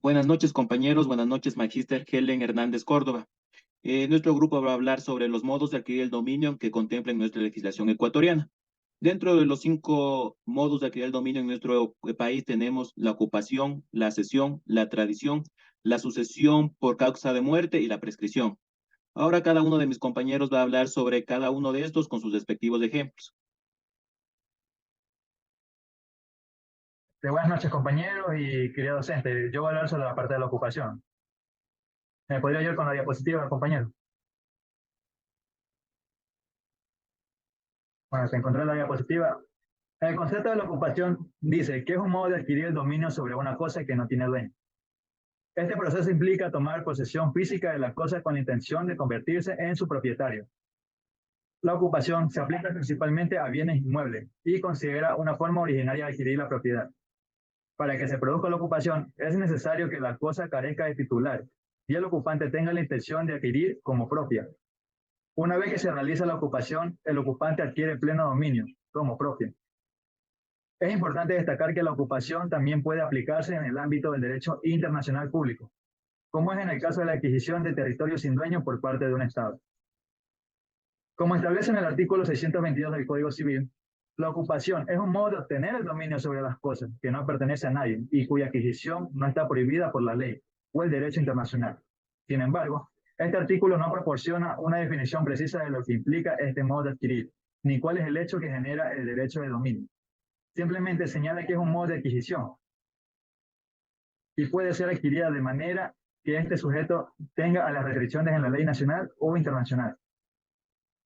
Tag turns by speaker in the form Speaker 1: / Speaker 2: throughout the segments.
Speaker 1: Buenas noches, compañeros. Buenas noches, Magíster Helen Hernández Córdoba. Nuestro grupo va a hablar sobre los modos de adquirir el dominio que contempla nuestra legislación ecuatoriana. Dentro de los 5 modos de adquirir el dominio en nuestro país tenemos la ocupación, la cesión, la tradición, la sucesión por causa de muerte y la prescripción. Ahora cada uno de mis compañeros va a hablar sobre cada uno de estos con sus respectivos ejemplos.
Speaker 2: Buenas noches, compañeros y querido docente. Yo voy a hablar sobre la parte de la ocupación. ¿Me podría ayudar con la diapositiva, compañero? Bueno, se encontró la diapositiva. El concepto de la ocupación dice que es un modo de adquirir el dominio sobre una cosa que no tiene dueño. Este proceso implica tomar posesión física de la cosa con la intención de convertirse en su propietario. La ocupación se aplica principalmente a bienes inmuebles y considera una forma originaria de adquirir la propiedad. Para que se produzca la ocupación, es necesario que la cosa carezca de titular y el ocupante tenga la intención de adquirir como propia. Una vez que se realiza la ocupación, el ocupante adquiere pleno dominio como propia. Es importante destacar que la ocupación también puede aplicarse en el ámbito del derecho internacional público, como es en el caso de la adquisición de territorio sin dueño por parte de un Estado. Como establece en el artículo 622 del Código Civil, la ocupación es un modo de obtener el dominio sobre las cosas que no pertenece a nadie y cuya adquisición no está prohibida por la ley o el derecho internacional. Sin embargo, este artículo no proporciona una definición precisa de lo que implica este modo de adquirir, ni cuál es el hecho que genera el derecho de dominio. Simplemente señala que es un modo de adquisición y puede ser adquirida de manera que este sujeto tenga a las restricciones en la ley nacional o internacional.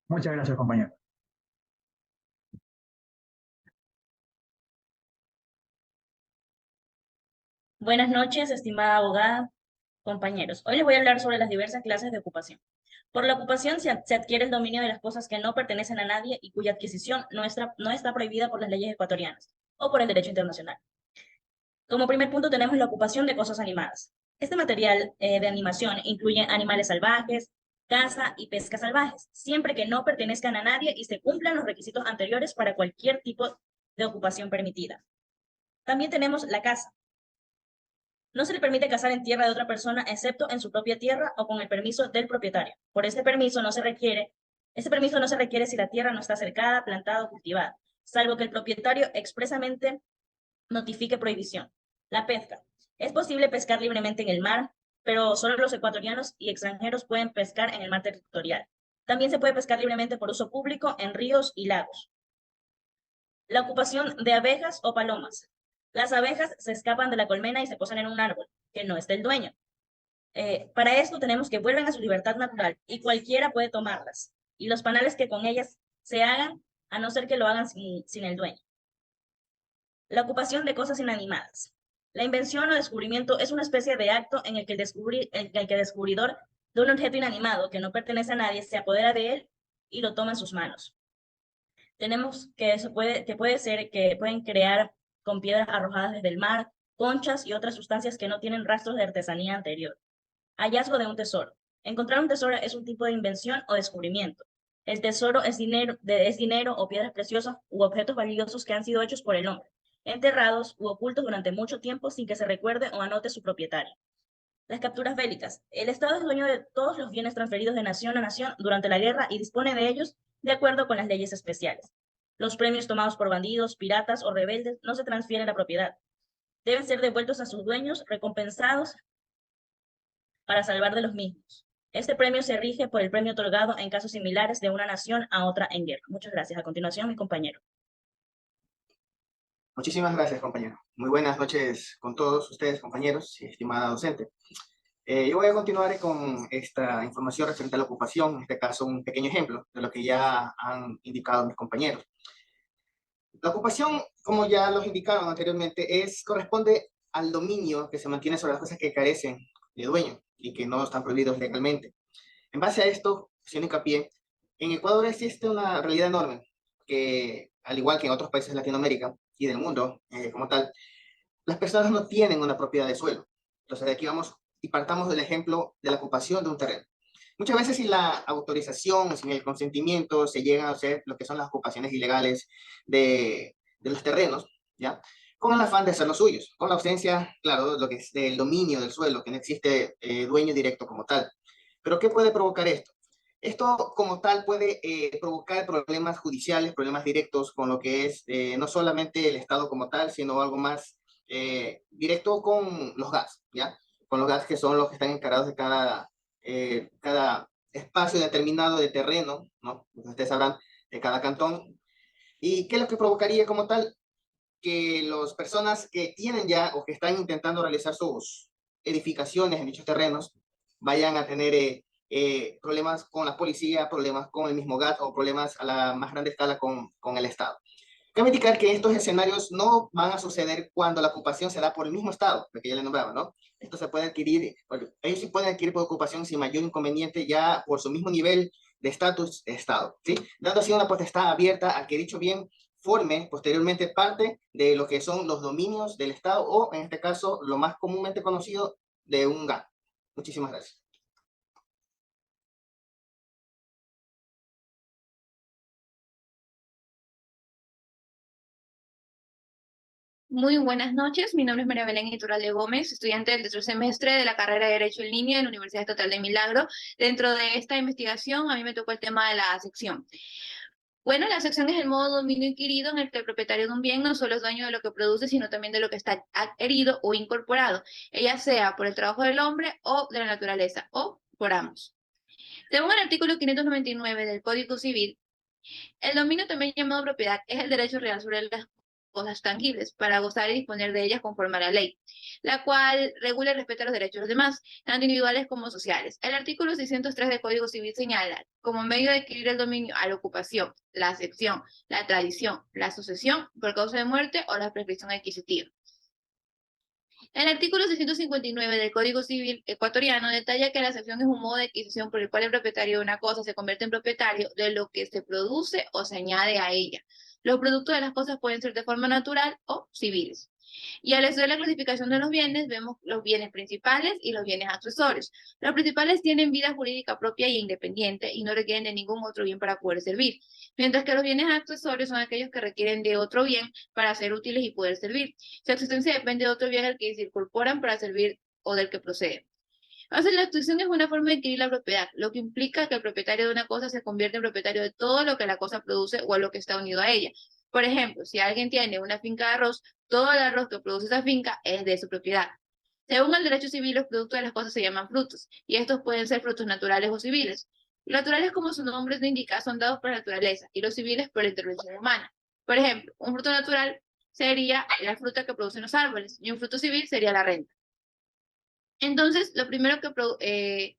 Speaker 2: Muchas gracias, compañero.
Speaker 3: Buenas noches, estimada abogada, compañeros. Hoy les voy a hablar sobre las diversas clases de ocupación. Por la ocupación se adquiere el dominio de las cosas que no pertenecen a nadie y cuya adquisición no está prohibida por las leyes ecuatorianas o por el derecho internacional. Como primer punto tenemos la ocupación de cosas animadas. Este material de animación incluye animales salvajes, caza y pesca salvajes, siempre que no pertenezcan a nadie y se cumplan los requisitos anteriores para cualquier tipo de ocupación permitida. También tenemos la caza. No se le permite cazar en tierra de otra persona, excepto en su propia tierra o con el permiso del propietario. Por este permiso no se requiere si la tierra no está cercada, plantada o cultivada, salvo que el propietario expresamente notifique prohibición. La pesca. Es posible pescar libremente en el mar, pero solo los ecuatorianos y extranjeros pueden pescar en el mar territorial. También se puede pescar libremente por uso público en ríos y lagos. La ocupación de abejas o palomas. Las abejas se escapan de la colmena y se posan en un árbol, que no es del dueño. Para esto tenemos que vuelven a su libertad natural y cualquiera puede tomarlas. Y los panales que con ellas se hagan, a no ser que lo hagan sin el dueño. La ocupación de cosas inanimadas. La invención o descubrimiento es una especie de acto en el que el descubridor de un objeto inanimado que no pertenece a nadie se apodera de él y lo toma en sus manos. Tenemos que puede ser que pueden crear con piedras arrojadas desde el mar, conchas y otras sustancias que no tienen rastros de artesanía anterior. Hallazgo de un tesoro. Encontrar un tesoro es un tipo de invención o descubrimiento. El tesoro es dinero o piedras preciosas u objetos valiosos que han sido hechos por el hombre, enterrados u ocultos durante mucho tiempo sin que se recuerde o anote su propietario. Las capturas bélicas. El Estado es dueño de todos los bienes transferidos de nación a nación durante la guerra y dispone de ellos de acuerdo con las leyes especiales. Los premios tomados por bandidos, piratas o rebeldes no se transfieren la propiedad. Deben ser devueltos a sus dueños, recompensados para salvar de los mismos. Este premio se rige por el premio otorgado en casos similares de una nación a otra en guerra. Muchas gracias. A continuación, mi compañero.
Speaker 4: Muchísimas gracias, compañero. Muy buenas noches con todos ustedes, compañeros y estimada docente. Yo voy a continuar con esta información referente a la ocupación, en este caso un pequeño ejemplo de lo que ya han indicado mis compañeros. La ocupación, como ya los indicaron anteriormente, corresponde al dominio que se mantiene sobre las cosas que carecen de dueño y que no están prohibidos legalmente. En base a esto, haciendo hincapié, en Ecuador existe una realidad enorme que, al igual que en otros países de Latinoamérica y del mundo como tal, las personas no tienen una propiedad de suelo. Entonces, de aquí vamos y partamos del ejemplo de la ocupación de un terreno. Muchas veces sin la autorización, sin el consentimiento, se llegan a hacer lo que son las ocupaciones ilegales de los terrenos, ¿ya? con el afán de hacer los suyos, con la ausencia, claro, lo que es del dominio del suelo, que no existe dueño directo como tal. Pero ¿qué puede provocar esto? Esto como tal puede provocar problemas judiciales, problemas directos con lo que es no solamente el Estado como tal, sino algo más directo con los GAS, ¿ya? Con los GAS que son los que están encargados de cada espacio determinado de terreno, ¿no? Ustedes sabrán, de cada cantón. ¿Y qué es lo que provocaría como tal? Que las personas que tienen ya o que están intentando realizar sus edificaciones en dichos terrenos vayan a tener problemas con la policía, problemas con el mismo GAT o problemas a la más grande escala con el Estado. Cabe indicar que estos escenarios no van a suceder cuando la ocupación se da por el mismo Estado, que ya le nombraba, ¿no? Esto se puede adquirir, ellos sí pueden adquirir por ocupación sin mayor inconveniente ya por su mismo nivel de estatus de Estado, ¿sí? Dando así una potestad abierta a que dicho bien forme posteriormente parte de lo que son los dominios del Estado o, en este caso, lo más comúnmente conocido, de un GAN. Muchísimas gracias.
Speaker 5: Muy buenas noches, mi nombre es María Belén Iturralde Gómez, estudiante del tercer semestre de la carrera de Derecho en Línea de la Universidad Estatal de Milagro. Dentro de esta investigación, a mí me tocó el tema de la sección. Bueno, la sección es el modo de dominio adquirido en el que el propietario de un bien no solo es dueño de lo que produce, sino también de lo que está adherido o incorporado, ella sea por el trabajo del hombre o de la naturaleza, o por ambos. Según el artículo 599 del Código Civil, el dominio, también llamado propiedad, es el derecho real sobre las cosas tangibles para gozar y disponer de ellas conforme a la ley, la cual regula y respeta los derechos de los demás, tanto individuales como sociales. El artículo 603 del Código Civil señala como medio de adquirir el dominio a la ocupación, la acepción, la tradición, la sucesión por causa de muerte o la prescripción adquisitiva. El artículo 659 del Código Civil ecuatoriano detalla que la acepción es un modo de adquisición por el cual el propietario de una cosa se convierte en propietario de lo que se produce o se añade a ella. Los productos de las cosas pueden ser de forma natural o civiles. Y al estudiar la clasificación de los bienes, vemos los bienes principales y los bienes accesorios. Los principales tienen vida jurídica propia e independiente y no requieren de ningún otro bien para poder servir, mientras que los bienes accesorios son aquellos que requieren de otro bien para ser útiles y poder servir. Su existencia depende de otro bien al que se incorporan para servir o del que proceden. Entonces, la adquisición es una forma de adquirir la propiedad, lo que implica que el propietario de una cosa se convierte en propietario de todo lo que la cosa produce o a lo que está unido a ella. Por ejemplo, si alguien tiene una finca de arroz, todo el arroz que produce esa finca es de su propiedad. Según el derecho civil, los productos de las cosas se llaman frutos, y estos pueden ser frutos naturales o civiles. Los naturales, como su nombre lo indica, son dados por la naturaleza, y los civiles por la intervención humana. Por ejemplo, un fruto natural sería la fruta que producen los árboles, y un fruto civil sería la renta. Entonces, lo primero que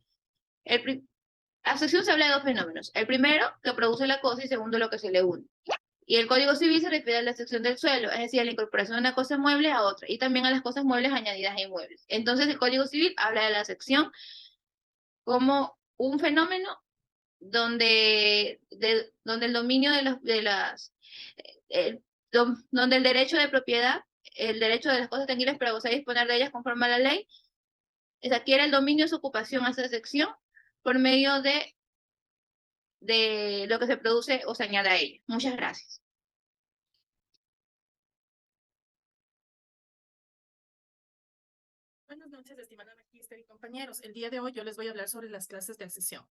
Speaker 5: la sección se habla de dos fenómenos. El primero, que produce la cosa, y segundo, lo que se le une. Y el Código Civil se refiere a la sección del suelo, es decir, a la incorporación de una cosa mueble a otra, y también a las cosas muebles añadidas a inmuebles. Entonces, el Código Civil habla de la sección como un fenómeno donde el dominio donde el derecho de propiedad, el derecho de las cosas tangibles para gozar y disponer de ellas conforme a la ley, se adquiere el dominio de su ocupación a esa sección por medio de lo que se produce o se añade a ella. Muchas gracias.
Speaker 6: Buenas noches, estimada magíster y compañeros. El día de hoy yo les voy a hablar sobre las clases de accesión.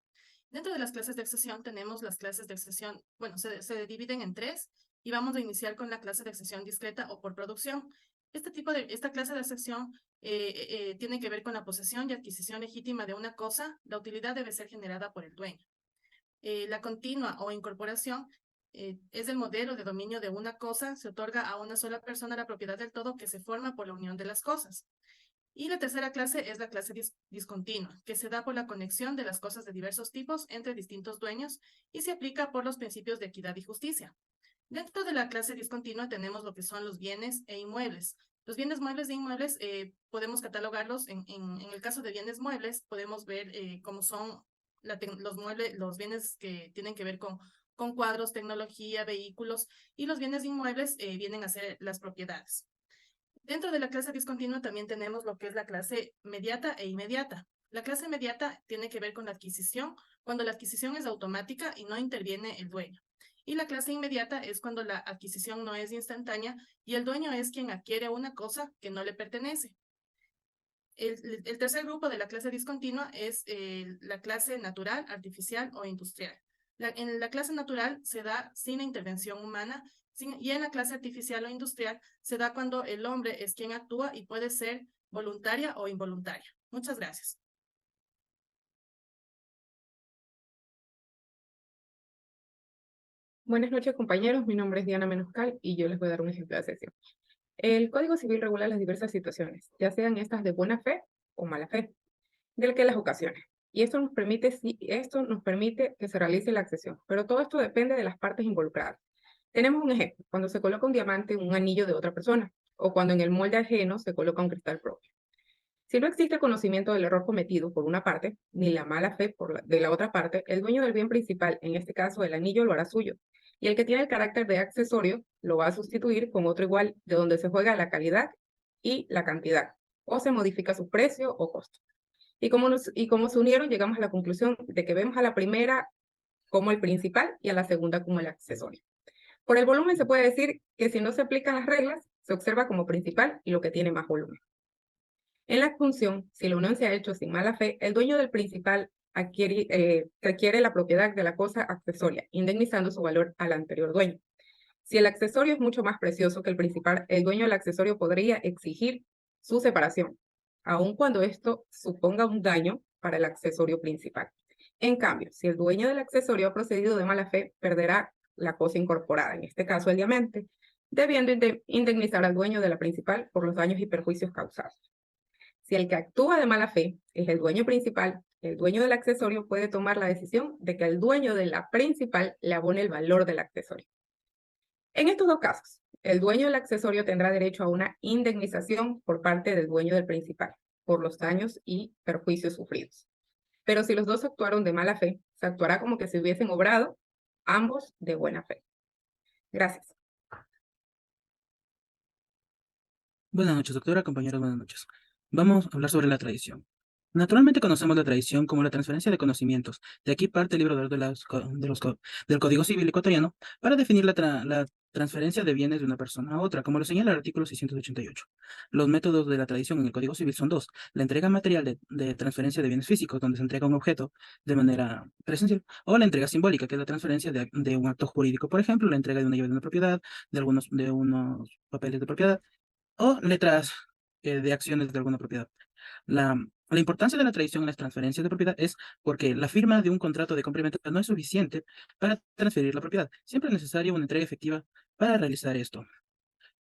Speaker 6: Dentro de las clases de accesión tenemos las clases de accesión, bueno, se dividen en tres y vamos a iniciar con la clase de accesión discreta o por producción. Esta clase de accesión tiene que ver con la posesión y adquisición legítima de una cosa. La utilidad debe ser generada por el dueño. La continua o incorporación es el modelo de dominio de una cosa. Se otorga a una sola persona la propiedad del todo que se forma por la unión de las cosas. Y la tercera clase es la clase discontinua, que se da por la conexión de las cosas de diversos tipos entre distintos dueños y se aplica por los principios de equidad y justicia. Dentro de la clase discontinua tenemos lo que son los bienes e inmuebles. Los bienes muebles e inmuebles podemos catalogarlos, en el caso de bienes muebles, podemos ver cómo son los bienes que tienen que ver con cuadros, tecnología, vehículos, y los bienes inmuebles vienen a ser las propiedades. Dentro de la clase discontinua también tenemos lo que es la clase mediata e inmediata. La clase mediata tiene que ver con la adquisición, cuando la adquisición es automática y no interviene el dueño. Y la clase inmediata es cuando la adquisición no es instantánea y el dueño es quien adquiere una cosa que no le pertenece. El tercer grupo de la clase discontinua es la clase natural, artificial o industrial. En la clase natural se da sin intervención humana y en la clase artificial o industrial se da cuando el hombre es quien actúa y puede ser voluntaria o involuntaria. Muchas gracias.
Speaker 7: Buenas noches, compañeros. Mi nombre es Diana Menoscal y yo les voy a dar un ejemplo de sesión. El Código Civil regula las diversas situaciones, ya sean estas de buena fe o mala fe, del que las ocasiones. Y esto nos permite que se realice la accesión, pero todo esto depende de las partes involucradas. Tenemos un ejemplo, cuando se coloca un diamante en un anillo de otra persona, o cuando en el molde ajeno se coloca un cristal propio. Si no existe conocimiento del error cometido por una parte, ni la mala fe de la otra parte, el dueño del bien principal, en este caso el anillo, lo hará suyo. Y el que tiene el carácter de accesorio lo va a sustituir con otro igual, de donde se juega la calidad y la cantidad, o se modifica su precio o costo. Y como se unieron, llegamos a la conclusión de que vemos a la primera como el principal y a la segunda como el accesorio. Por el volumen se puede decir que si no se aplican las reglas, se observa como principal y lo que tiene más volumen. En la función, si la unión se ha hecho sin mala fe, el dueño del principal adquiere la propiedad de la cosa accesoria, indemnizando su valor al anterior dueño. Si el accesorio es mucho más precioso que el principal, el dueño del accesorio podría exigir su separación, aun cuando esto suponga un daño para el accesorio principal. En cambio, si el dueño del accesorio ha procedido de mala fe, perderá la cosa incorporada, en este caso el diamante, debiendo indemnizar al dueño de la principal por los daños y perjuicios causados. Si el que actúa de mala fe es el dueño principal, el dueño del accesorio puede tomar la decisión de que el dueño de la principal le abone el valor del accesorio. En estos dos casos, el dueño del accesorio tendrá derecho a una indemnización por parte del dueño del principal por los daños y perjuicios sufridos. Pero si los dos actuaron de mala fe, se actuará como que se hubiesen obrado ambos de buena fe. Gracias.
Speaker 8: Buenas noches, doctora, compañeros, buenas noches. Vamos a hablar sobre la tradición. Naturalmente conocemos la tradición como la transferencia de conocimientos. De aquí parte el libro del Código Civil ecuatoriano para definir la transferencia de bienes de una persona a otra, como lo señala el artículo 688. Los métodos de la tradición en el Código Civil son dos: la entrega material de transferencia de bienes físicos, donde se entrega un objeto de manera presencial, o la entrega simbólica, que es la transferencia de un acto jurídico, por ejemplo, la entrega de una llave de una propiedad, de unos papeles de propiedad, o letras de acciones de alguna propiedad. La importancia de la tradición en las transferencias de propiedad es porque la firma de un contrato de compra-venta no es suficiente para transferir la propiedad. Siempre es necesaria una entrega efectiva para realizar esto.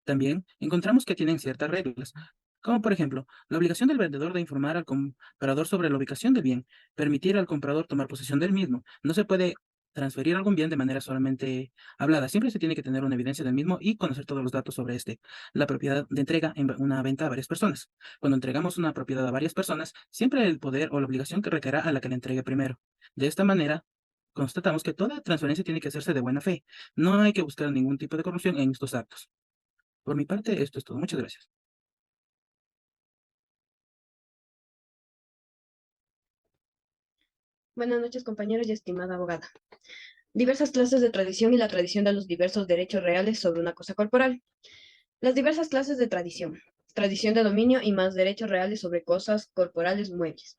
Speaker 8: También encontramos que tienen ciertas reglas, como por ejemplo, la obligación del vendedor de informar al comprador sobre la ubicación del bien, permitir al comprador tomar posesión del mismo. No se puede transferir algún bien de manera solamente hablada. Siempre se tiene que tener una evidencia del mismo y conocer todos los datos sobre este. La propiedad de entrega en una venta a varias personas. Cuando entregamos una propiedad a varias personas, siempre el poder o la obligación que recaerá a la que la entregue primero. De esta manera, constatamos que toda transferencia tiene que hacerse de buena fe. No hay que buscar ningún tipo de corrupción en estos actos. Por mi parte, esto es todo. Muchas gracias.
Speaker 9: Buenas noches, compañeros y estimada abogada. Diversas clases de tradición y la tradición de los diversos derechos reales sobre una cosa corporal. Las diversas clases de tradición. Tradición de dominio y más derechos reales sobre cosas corporales muebles.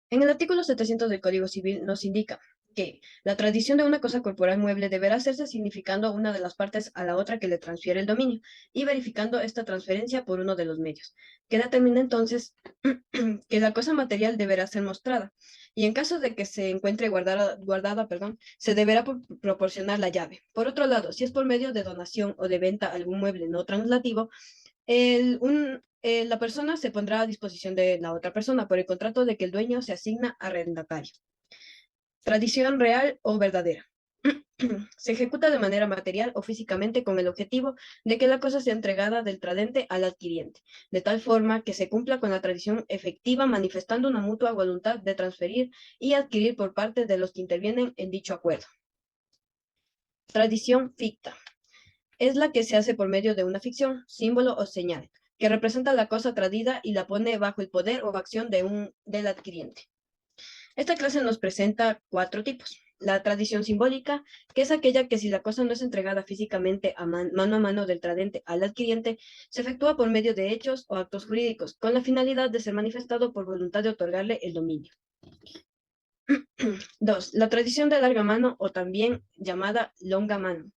Speaker 9: En el artículo 700 del Código Civil nos indica que la tradición de una cosa corporal mueble deberá hacerse significando una de las partes a la otra que le transfiere el dominio y verificando esta transferencia por uno de los medios, que determina entonces que la cosa material deberá ser mostrada y en caso de que se encuentre guardada, se deberá proporcionar la llave. Por otro lado, si es por medio de donación o de venta algún mueble no translativo, la persona se pondrá a disposición de la otra persona por el contrato de que el dueño se asigna arrendatario. Tradición real o verdadera. Se ejecuta de manera material o físicamente con el objetivo de que la cosa sea entregada del tradente al adquiriente, de tal forma que se cumpla con la tradición efectiva, manifestando una mutua voluntad de transferir y adquirir por parte de los que intervienen en dicho acuerdo. Tradición ficta. Es la que se hace por medio de una ficción, símbolo o señal, que representa la cosa tradida y la pone bajo el poder o acción del adquiriente. Esta clase nos presenta 4 tipos. la tradición simbólica, que es aquella que si la cosa no es entregada físicamente mano a mano del tradente al adquiriente, se efectúa por medio de hechos o actos jurídicos, con la finalidad de ser manifestado por voluntad de otorgarle el dominio. 2. La tradición de larga mano, o también llamada longa mano.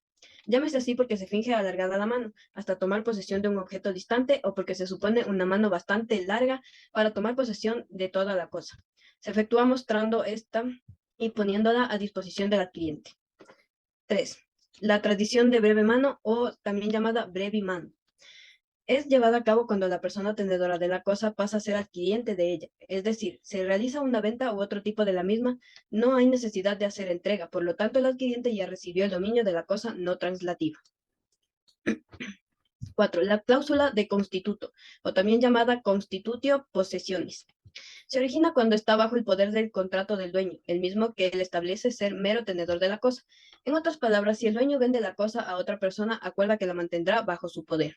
Speaker 9: Llámese así porque se finge alargada la mano hasta tomar posesión de un objeto distante o porque se supone una mano bastante larga para tomar posesión de toda la cosa. Se efectúa mostrando esta y poniéndola a disposición del adquiriente. 3. La tradición de breve mano, o también llamada brevi mano. Es llevada a cabo cuando la persona tenedora de la cosa pasa a ser adquiriente de ella, es decir, se realiza una venta u otro tipo de la misma, no hay necesidad de hacer entrega, por lo tanto el adquiriente ya recibió el dominio de la cosa no translativa. 4. La cláusula de constituto, o también llamada constitutio possessionis. Se origina cuando está bajo el poder del contrato del dueño, el mismo que él establece ser mero tenedor de la cosa. En otras palabras, si el dueño vende la cosa a otra persona, acuerda que la mantendrá bajo su poder.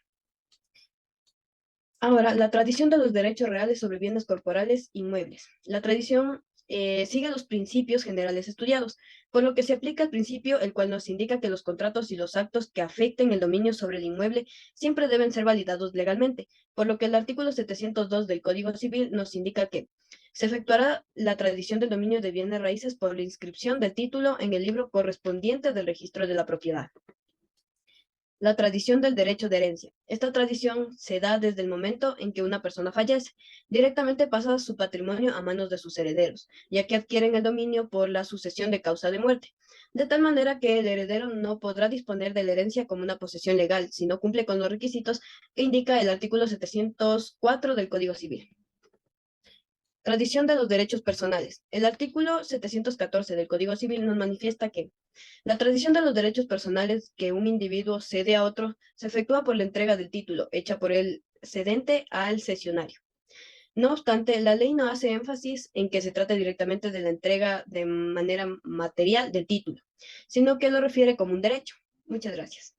Speaker 9: Ahora, la tradición de los derechos reales sobre bienes corporales inmuebles. La tradición sigue los principios generales estudiados, por lo que se aplica el principio el cual nos indica que los contratos y los actos que afecten el dominio sobre el inmueble siempre deben ser validados legalmente, por lo que el artículo 702 del Código Civil nos indica que se efectuará la tradición del dominio de bienes raíces por la inscripción del título en el libro correspondiente del registro de la propiedad. La tradición del derecho de herencia. Esta tradición se da desde el momento en que una persona fallece. Directamente pasa su patrimonio a manos de sus herederos, ya que adquieren el dominio por la sucesión de causa de muerte, de tal manera que el heredero no podrá disponer de la herencia como una posesión legal, si no cumple con los requisitos que indica el artículo 704 del Código Civil. Tradición de los derechos personales. El artículo 714 del Código Civil nos manifiesta que la tradición de los derechos personales que un individuo cede a otro se efectúa por la entrega del título, hecha por el cedente al cesionario. No obstante, la ley no hace énfasis en que se trate directamente de la entrega de manera material del título, sino que lo refiere como un derecho. Muchas gracias.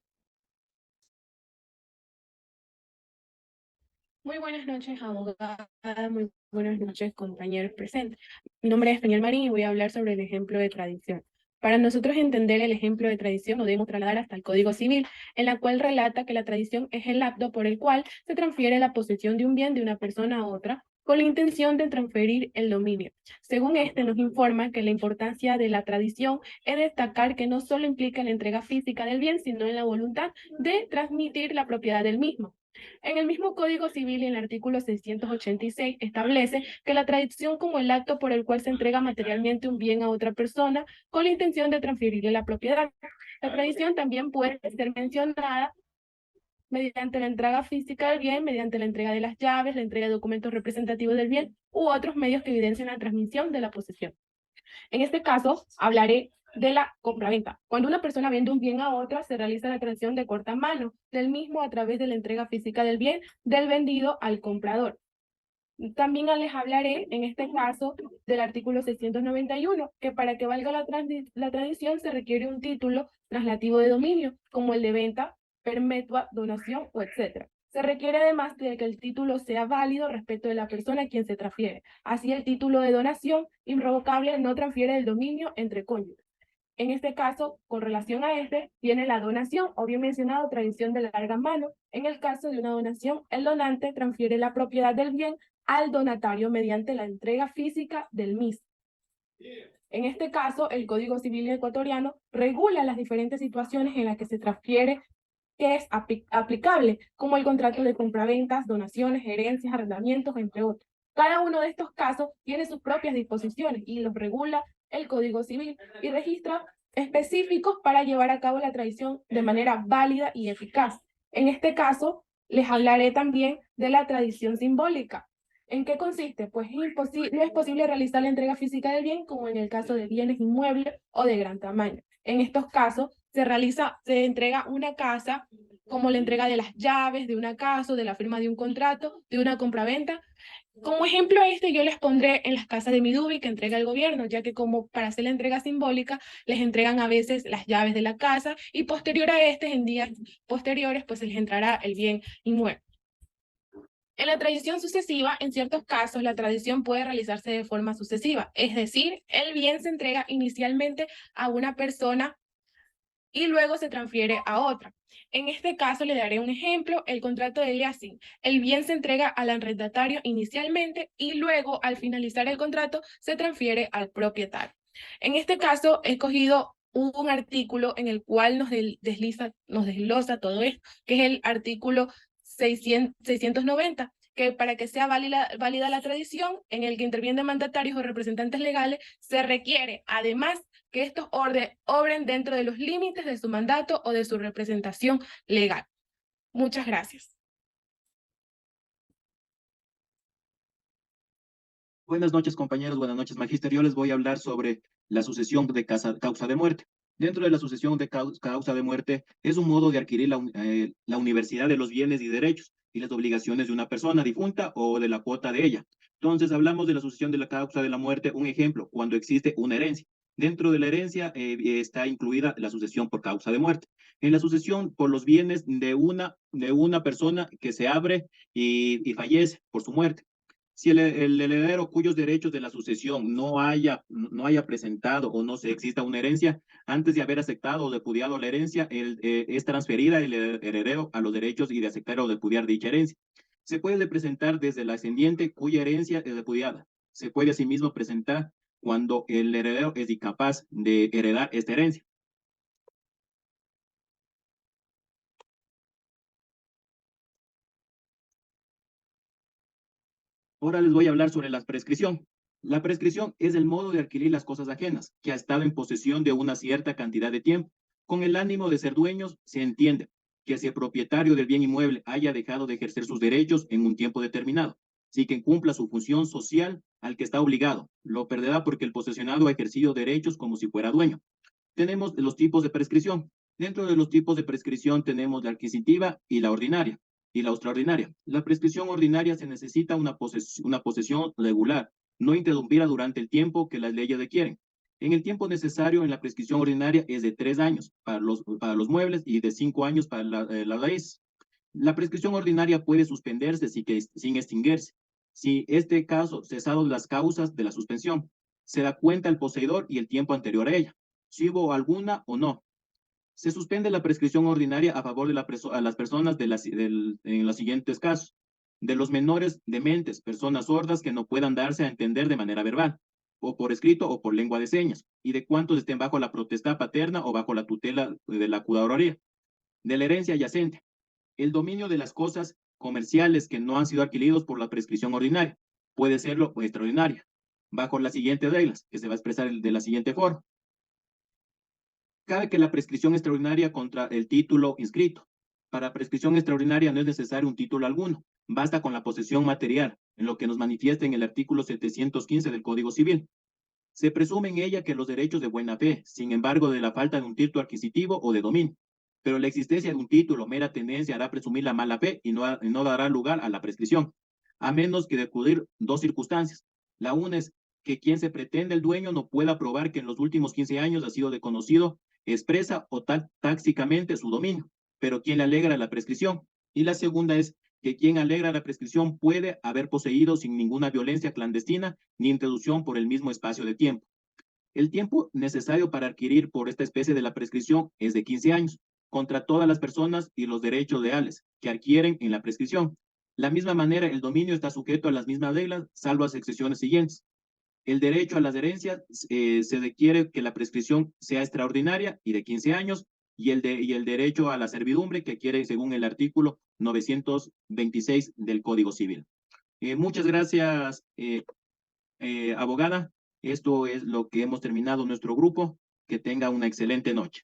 Speaker 10: Muy buenas noches, abogada. Muy buenas noches, compañeros presentes. Mi nombre es Daniel Marín y voy a hablar sobre el ejemplo de tradición. Para nosotros entender el ejemplo de tradición, lo debemos trasladar hasta el Código Civil, en la cual relata que la tradición es el acto por el cual se transfiere la posesión de un bien de una persona a otra, con la intención de transferir el dominio. Según este, nos informa que la importancia de la tradición es destacar que no solo implica la entrega física del bien, sino en la voluntad de transmitir la propiedad del mismo. En el mismo Código Civil, en el artículo 686, establece que la tradición como el acto por el cual se entrega materialmente un bien a otra persona con la intención de transferirle la propiedad. La tradición también puede ser mencionada mediante la entrega física del bien, mediante la entrega de las llaves, la entrega de documentos representativos del bien u otros medios que evidencian la transmisión de la posesión. En este caso, hablaré de la compraventa. Cuando una persona vende un bien a otra, se realiza la transacción de corta mano del mismo a través de la entrega física del bien del vendido al comprador. También les hablaré, en este caso, del artículo 691, que para que valga la tradición se requiere un título translativo de dominio, como el de venta, perpetua, donación o etc. Se requiere además de que el título sea válido respecto de la persona a quien se transfiere. Así, el título de donación irrevocable no transfiere el dominio entre cónyuges. En este caso, con relación a este, viene la donación, o bien mencionado, tradición de larga mano. En el caso de una donación, el donante transfiere la propiedad del bien al donatario mediante la entrega física del mismo. En este caso, el Código Civil ecuatoriano regula las diferentes situaciones en las que se transfiere que es aplicable, como el contrato de compraventas, donaciones, herencias, arrendamientos, entre otros. Cada uno de estos casos tiene sus propias disposiciones y los regula el Código Civil y registra específicos para llevar a cabo la tradición de manera válida y eficaz. En este caso, les hablaré también de la tradición simbólica. ¿En qué consiste? Pues no es posible realizar la entrega física del bien, como en el caso de bienes inmuebles o de gran tamaño. En estos casos, se entrega una casa, como la entrega de las llaves de una casa, de la firma de un contrato, de una compraventa. Como ejemplo yo les pondré en las casas de Midubi que entrega el gobierno, ya que como para hacer la entrega simbólica, les entregan a veces las llaves de la casa y posterior a en días posteriores, pues se les entrará el bien inmueble. En la tradición sucesiva, en ciertos casos, la tradición puede realizarse de forma sucesiva, es decir, el bien se entrega inicialmente a una persona y luego se transfiere a otra. En este caso le daré un ejemplo, el contrato de leasing. El bien se entrega al arrendatario inicialmente y luego al finalizar el contrato se transfiere al propietario. En este caso he escogido un artículo en el cual nos desglosa todo esto, que es el artículo 690, que para que sea válida la tradición en el que intervienen mandatarios o representantes legales, se requiere, además, que estos obren dentro de los límites de su mandato o de su representación legal. Muchas gracias.
Speaker 1: Buenas noches, compañeros. Buenas noches, magíster. Yo les voy a hablar sobre la sucesión de causa de muerte. Dentro de la sucesión de causa de muerte es un modo de adquirir la universidad de los bienes y derechos y las obligaciones de una persona difunta o de la cuota de ella. Entonces, hablamos de la sucesión de la causa de la muerte. Un ejemplo, cuando existe una herencia. Dentro de la herencia está incluida la sucesión por causa de muerte. En la sucesión por los bienes de una persona que se abre y fallece por su muerte. Si el heredero cuyos derechos de la sucesión no haya presentado o no se exista una herencia, antes de haber aceptado o repudiado la herencia, es transferida el heredero a los derechos y de aceptar o repudiar dicha herencia. Se puede presentar desde el ascendiente cuya herencia es repudiada. Se puede asimismo presentar cuando el heredero es incapaz de heredar esta herencia. Ahora les voy a hablar sobre la prescripción. La prescripción es el modo de adquirir las cosas ajenas que ha estado en posesión de una cierta cantidad de tiempo. Con el ánimo de ser dueños, se entiende que si el propietario del bien inmueble haya dejado de ejercer sus derechos en un tiempo determinado, sí que cumpla su función social al que está obligado, lo perderá porque el posesionado ha ejercido derechos como si fuera dueño. Tenemos los tipos de prescripción. Dentro de los tipos de prescripción tenemos la adquisitiva y la ordinaria y la extraordinaria. La prescripción ordinaria se necesita una posesión regular, no interrumpida durante el tiempo que las leyes requieren. En el tiempo necesario en la prescripción ordinaria es de 3 años para los muebles y de 5 años para la raíz. La prescripción ordinaria puede suspenderse sin extinguirse. Si este caso cesado las causas de la suspensión, se da cuenta el poseedor y el tiempo anterior a ella, si hubo alguna o no. Se suspende la prescripción ordinaria a favor de las personas en los siguientes casos. De los menores dementes, personas sordas que no puedan darse a entender de manera verbal, o por escrito o por lengua de señas, y de cuantos estén bajo la potestad paterna o bajo la tutela de la cuidadoría. De la herencia yacente, el dominio de las cosas comerciales que no han sido adquiridos por la prescripción ordinaria, puede serlo o extraordinaria, bajo las siguientes reglas, que se va a expresar de la siguiente forma. Cabe que la prescripción extraordinaria contra el título inscrito. Para prescripción extraordinaria no es necesario un título alguno, basta con la posesión material, en lo que nos manifiesta en el artículo 715 del Código Civil. Se presume en ella que los derechos de buena fe, sin embargo, de la falta de un título adquisitivo o de dominio, pero la existencia de un título mera tendencia hará presumir la mala fe y no dará lugar a la prescripción, a menos que de acudir dos circunstancias. La una es que quien se pretende el dueño no pueda probar que en los últimos 15 años ha sido desconocido expresa o tácticamente su dominio, pero quien le alegra la prescripción. Y la segunda es que quien alegra la prescripción puede haber poseído sin ninguna violencia clandestina ni introducción por el mismo espacio de tiempo. El tiempo necesario para adquirir por esta especie de la prescripción es de 15 años, contra todas las personas y los derechos reales que adquieren en la prescripción. De la misma manera, el dominio está sujeto a las mismas reglas, salvo las excepciones siguientes. El derecho a las herencias se requiere que la prescripción sea extraordinaria y de 15 años, y el derecho a la servidumbre que quiere según el artículo 926 del Código Civil. Muchas gracias, abogada. Esto es lo que hemos terminado nuestro grupo. Que tenga una excelente noche.